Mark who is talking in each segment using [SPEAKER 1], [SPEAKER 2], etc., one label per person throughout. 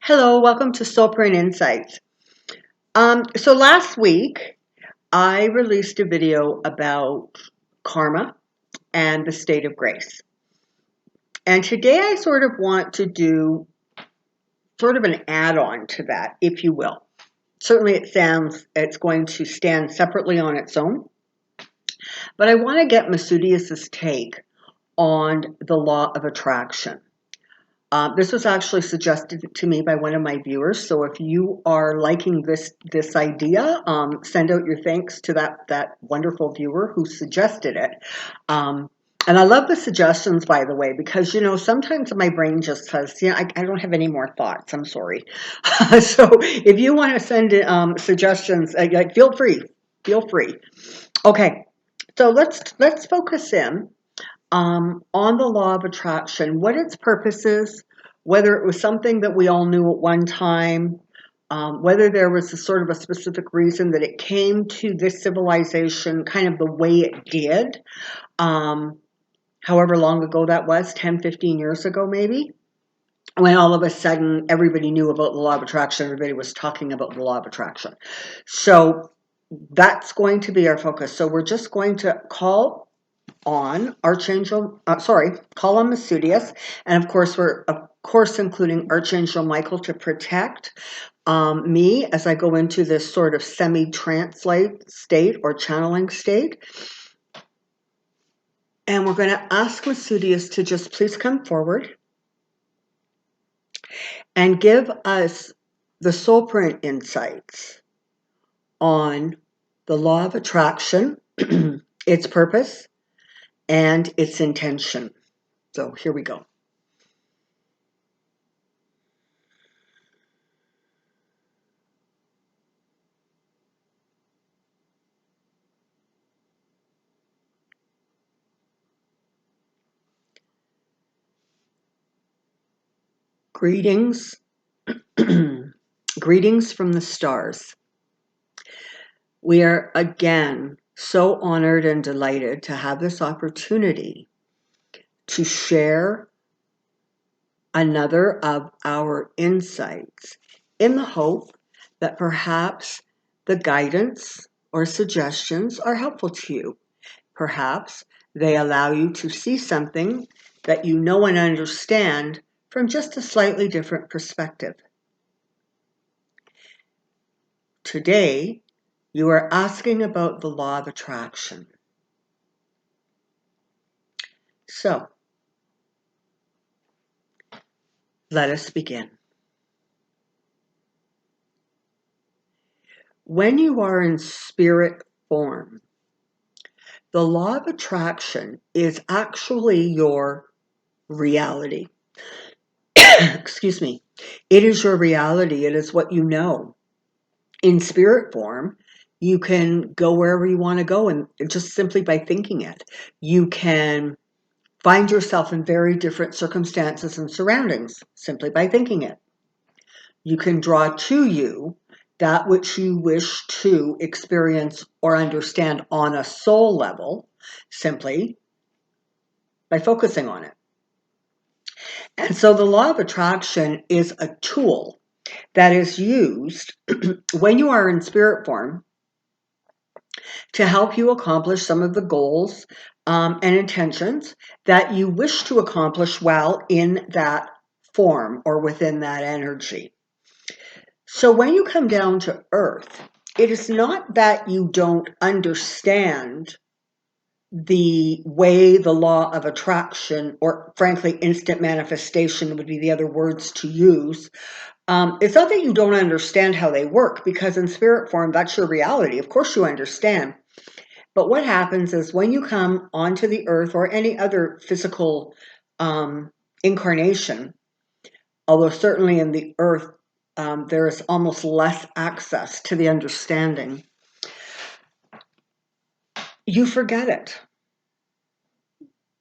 [SPEAKER 1] Hello, welcome to Soulprint Insights. So last week, I released a video about karma and the state of grace. And today I sort of want to do sort of an add-on to that, if you will. Certainly it's going to stand separately on its own, but I want to get Masudius's take on the law of attraction. This was actually suggested to me by one of my viewers. So if you are liking this idea, send out your thanks to that wonderful viewer who suggested it. And I love the suggestions, by the way, because, sometimes my brain just says, I don't have any more thoughts. I'm sorry. So if you want to send suggestions, feel free. Feel free. Okay. So let's focus in on the law of attraction, what its purpose is, whether it was something that we all knew at one time, whether there was a sort of a specific reason that it came to this civilization kind of the way it did, however long ago that was, 10, 15 years ago maybe, when all of a sudden everybody knew about the law of attraction, everybody was talking about the law of attraction. So that's going to be our focus. So we're just going to call on Masudius, and of course we're including Archangel Michael to protect me as I go into this sort of semi-trance-like state or channeling state. And we're going to ask Masudius to just please come forward and give us the Soulprint insights on the law of attraction, its purpose, and its intention. So here we go. Greetings. Greetings from the stars. We are again so honored and delighted to have this opportunity to share another of our insights in the hope that perhaps the guidance or suggestions are helpful to you. Perhaps they allow you to see something that you know and understand from just a slightly different perspective. Today, you are asking about the law of attraction. So, let us begin. When you are in spirit form, the law of attraction is actually your reality. Excuse me. It is your reality. It is what you know. In spirit form, you can go wherever you want to go, and just simply by thinking it. You can find yourself in very different circumstances and surroundings simply by thinking it. You can draw to you that which you wish to experience or understand on a soul level simply by focusing on it. And so the law of attraction is a tool that is used when you are in spirit form to help you accomplish some of the goals and intentions that you wish to accomplish while in that form or within that energy. So when you come down to earth, it is not that you don't understand the way the law of attraction, or frankly, instant manifestation would be the other words to use. It's not that you don't understand how they work, because in spirit form, that's your reality. Of course you understand. But what happens is when you come onto the earth or any other physical incarnation, although certainly in the earth, there is almost less access to the understanding, you forget it.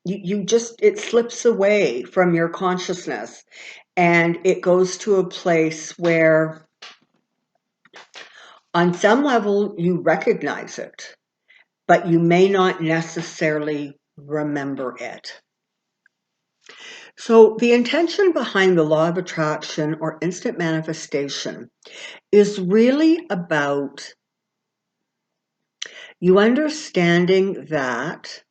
[SPEAKER 1] It slips away from your consciousness, and it goes to a place where on some level you recognize it, but you may not necessarily remember it. So the intention behind the law of attraction or instant manifestation is really about you understanding that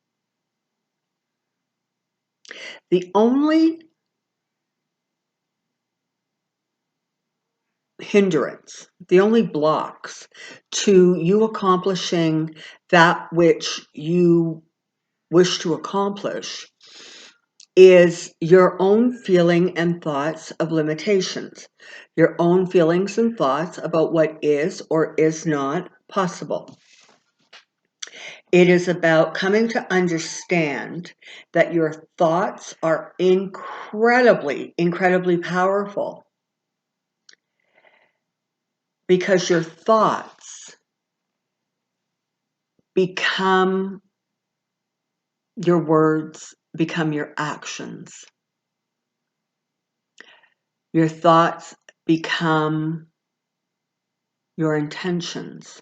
[SPEAKER 1] the only hindrance, the only blocks to you accomplishing that which you wish to accomplish is your own feeling and thoughts of limitations, your own feelings and thoughts about what is or is not possible. It is about coming to understand that your thoughts are incredibly, incredibly powerful, because your thoughts become your words, become your actions. Your thoughts become your intentions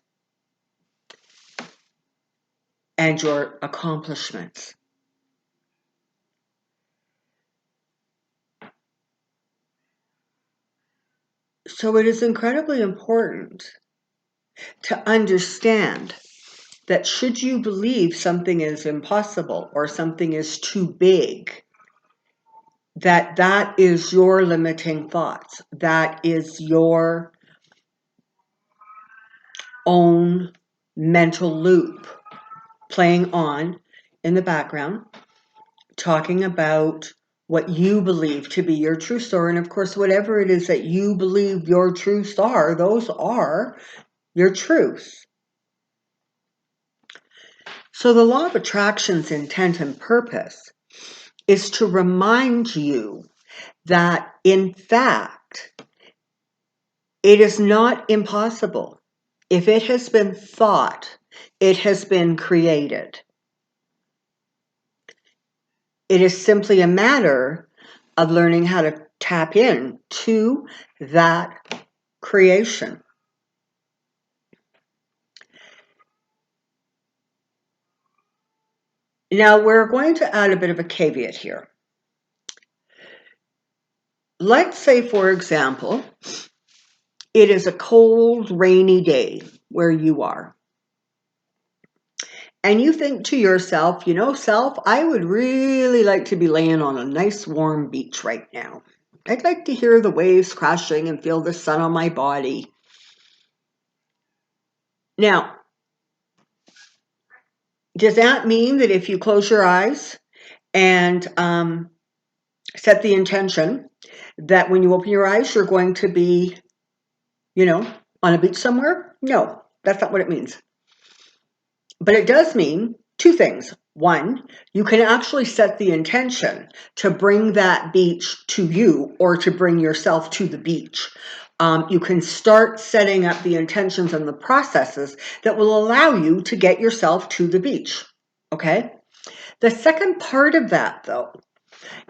[SPEAKER 1] and your accomplishments. So it is incredibly important to understand that should you believe something is impossible or something is too big, that is your limiting thoughts. That is your own mental loop playing on in the background, talking about what you believe to be your true star. And of course, whatever it is that you believe your truths are, those are your truths. So the law of attraction's intent and purpose is to remind you that, in fact, it is not impossible. If it has been thought, it has been created. It is simply a matter of learning how to tap in to that creation. Now, we're going to add a bit of a caveat here. Let's say, for example, it is a cold, rainy day where you are. And you think to yourself, self, I would really like to be laying on a nice warm beach right now. I'd like to hear the waves crashing and feel the sun on my body. Now, does that mean that if you close your eyes and set the intention that when you open your eyes, you're going to be, on a beach somewhere? No, that's not what it means. But it does mean two things. One, you can actually set the intention to bring that beach to you or to bring yourself to the beach. You can start setting up the intentions and the processes that will allow you to get yourself to the beach. Okay? The second part of that, though,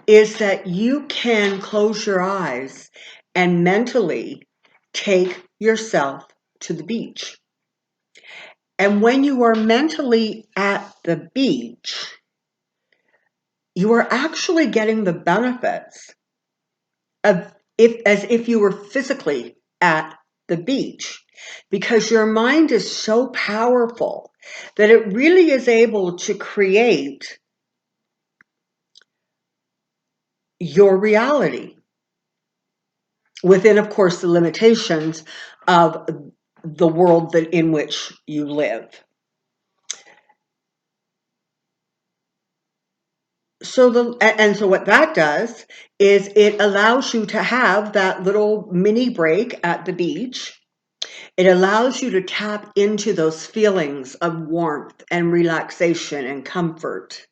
[SPEAKER 1] is that you can close your eyes and mentally take yourself to the beach. And when you are mentally at the beach, you are actually getting the benefits of as if you were physically at the beach, because your mind is so powerful that it really is able to create your reality within, of course, the limitations of the world in which you live. So what that does is it allows you to have that little mini break at the beach. It allows you to tap into those feelings of warmth and relaxation and comfort.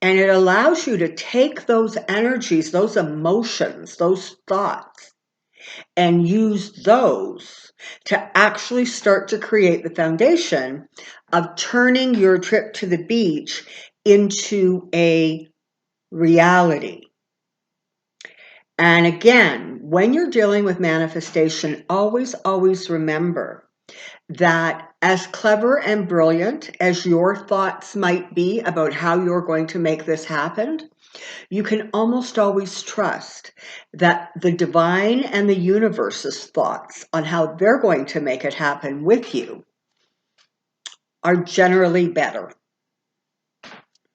[SPEAKER 1] And it allows you to take those energies, those emotions, those thoughts, and use those to actually start to create the foundation of turning your trip to the beach into a reality. And again, when you're dealing with manifestation, always remember that as clever and brilliant as your thoughts might be about how you're going to make this happen, you can almost always trust that the divine and the universe's thoughts on how they're going to make it happen with you are generally better.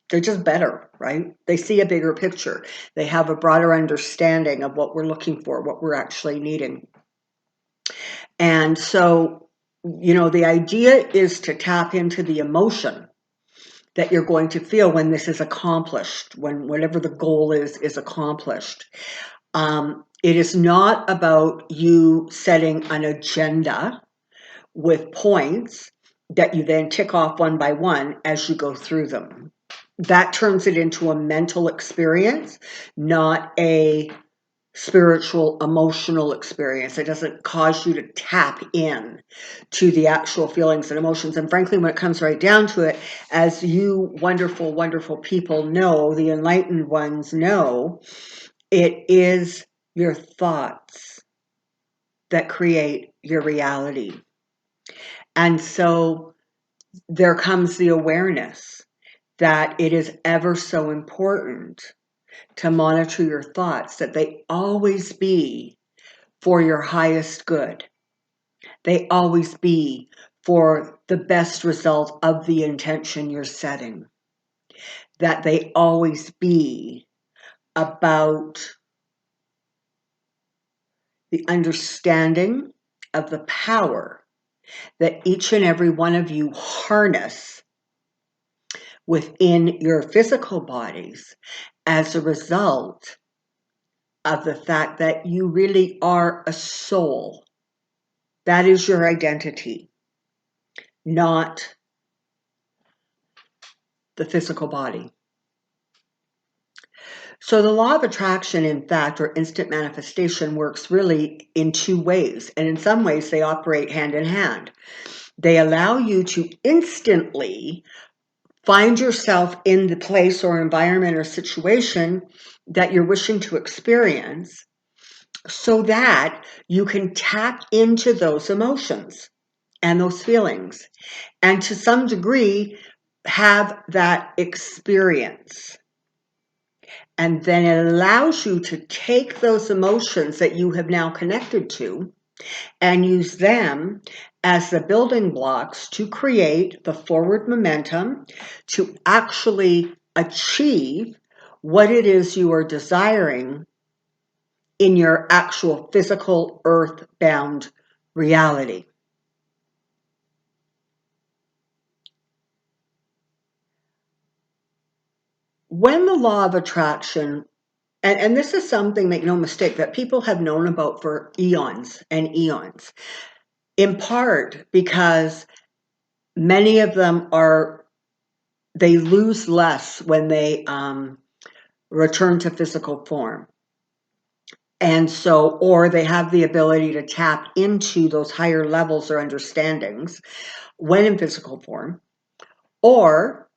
[SPEAKER 1] They're just better, right? They see a bigger picture. They have a broader understanding of what we're looking for, what we're actually needing. And so, the idea is to tap into the emotion that you're going to feel when this is accomplished, when whatever the goal is accomplished. It is not about you setting an agenda with points that you then tick off one by one as you go through them. That turns it into a mental experience, not a spiritual, emotional experience. It doesn't cause you to tap in to the actual feelings and emotions. And frankly, when it comes right down to it, as you wonderful, wonderful people know, the enlightened ones know, it is your thoughts that create your reality. And so there comes the awareness that it is ever so important to monitor your thoughts, that they always be for your highest good. They always be for the best result of the intention you're setting. That they always be about the understanding of the power that each and every one of you harness within your physical bodies as a result of the fact that you really are a soul. That is your identity, not the physical body. So the law of attraction, in fact, or instant manifestation, works really in two ways. And in some ways, they operate hand in hand. They allow you to instantly find yourself in the place or environment or situation that you're wishing to experience so that you can tap into those emotions and those feelings and to some degree have that experience. And then it allows you to take those emotions that you have now connected to and use them as the building blocks to create the forward momentum to actually achieve what it is you are desiring in your actual physical earth-bound reality. When the law of attraction, and this is something, make no mistake, that people have known about for eons and eons, in part because many of them they lose less when they return to physical form. And so, or they have the ability to tap into those higher levels or understandings when in physical form, or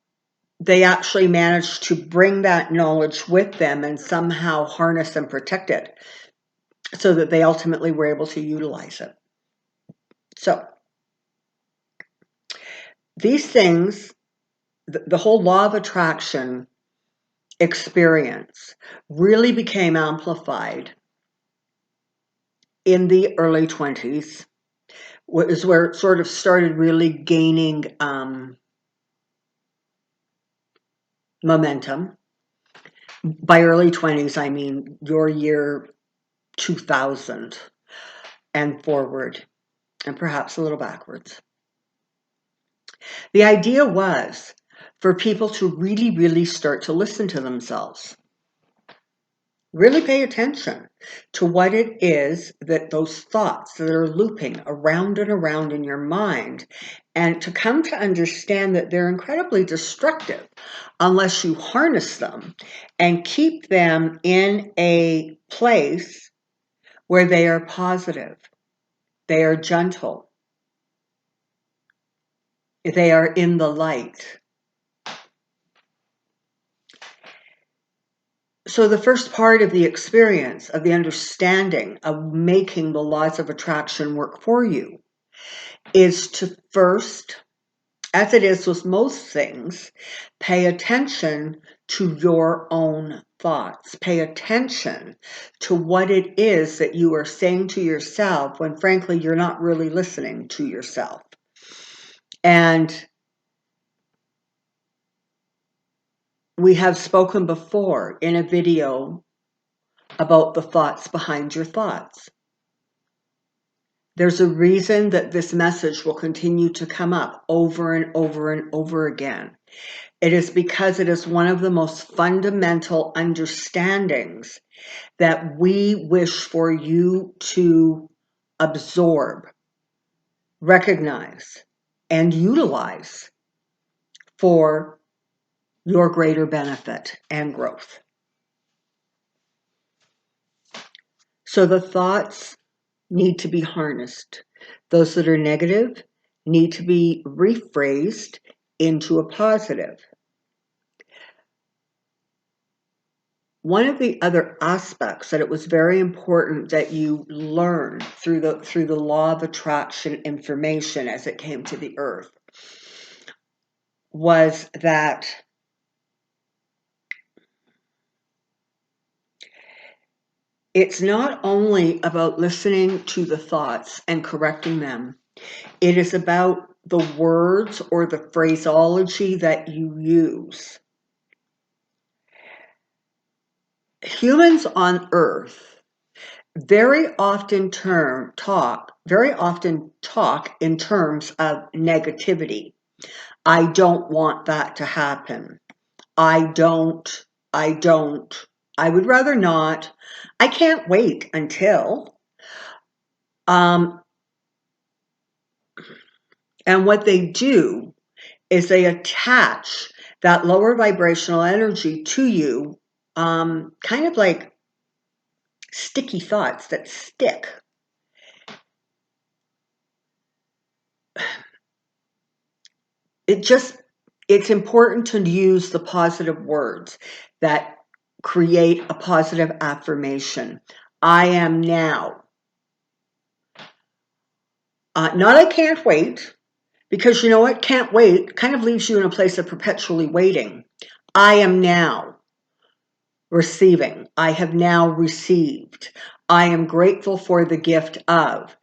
[SPEAKER 1] they actually manage to bring that knowledge with them and somehow harness and protect it so that they ultimately were able to utilize it. So these things, the whole law of attraction experience really became amplified in the early 20s, is where it sort of started really gaining momentum. By early 20s, I mean your year 2000 and forward, and perhaps a little backwards. The idea was for people to really, really start to listen to themselves. Really pay attention to what it is that those thoughts that are looping around and around in your mind, and to come to understand that they're incredibly destructive unless you harness them and keep them in a place where they are positive, they are gentle, they are in the light. So the first part of the experience, of the understanding of making the laws of attraction work for you, is to first, as it is with most things, pay attention to your own thoughts. Pay attention to what it is that you are saying to yourself when, frankly, you're not really listening to yourself. And we have spoken before in a video about the thoughts behind your thoughts. There's a reason that this message will continue to come up over and over and over again. It is because it is one of the most fundamental understandings that we wish for you to absorb, recognize, and utilize for your greater benefit and growth. So the thoughts need to be harnessed. Those that are negative need to be rephrased into a positive. One of the other aspects that it was very important that you learn through the law of attraction information as it came to the earth was that it's not only about listening to the thoughts and correcting them. It is about the words or the phraseology that you use. Humans on earth very often talk in terms of negativity. I don't want that to happen. I would rather not. I can't wait until. And what they do is they attach that lower vibrational energy to you, kind of like sticky thoughts that stick. It's important to use the positive words that create a positive affirmation. I am now. Not I can't wait, because you know what? Can't wait kind of leaves you in a place of perpetually waiting. I am now receiving. I have now received. I am grateful for the gift of.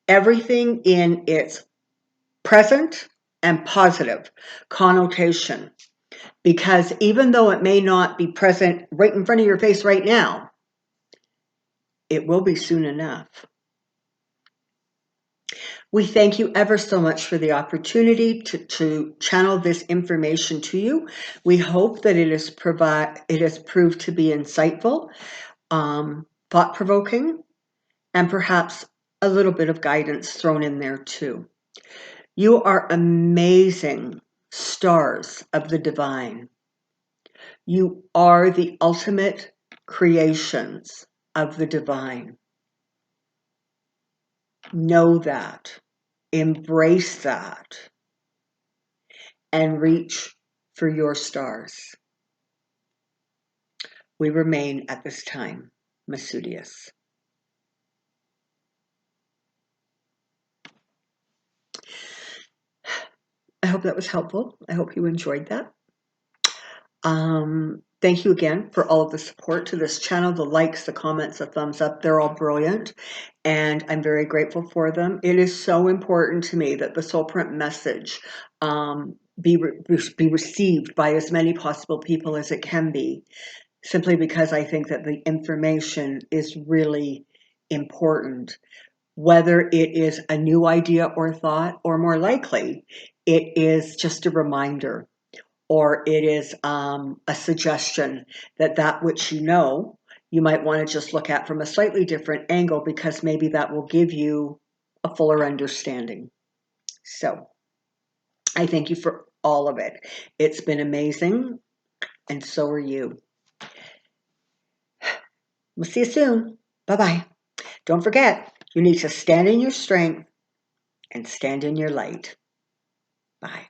[SPEAKER 1] Everything in its present and positive connotation. Because even though it may not be present right in front of your face right now, it will be soon enough. We thank you ever so much for the opportunity to channel this information to you. We hope that it has proved to be insightful, thought-provoking, and perhaps a little bit of guidance thrown in there too. You are amazing stars of the divine. You are the ultimate creations of the divine. Know that. Embrace that. And reach for your stars. We remain at this time Masudius. I hope that was helpful. I hope you enjoyed that. Thank you again for all of the support to this channel, the likes, the comments, the thumbs up. They're all brilliant, and I'm very grateful for them. It is so important to me that the Soulprint message be received by as many possible people as it can be, simply because I think that the information is really important. Whether it is a new idea or thought, or more likely, it is just a reminder, or it is a suggestion that which you know, you might want to just look at from a slightly different angle, because maybe that will give you a fuller understanding. So I thank you for all of it. It's been amazing, and so are you. We'll see you soon. Bye-bye. Don't forget, you need to stand in your strength and stand in your light. Bye.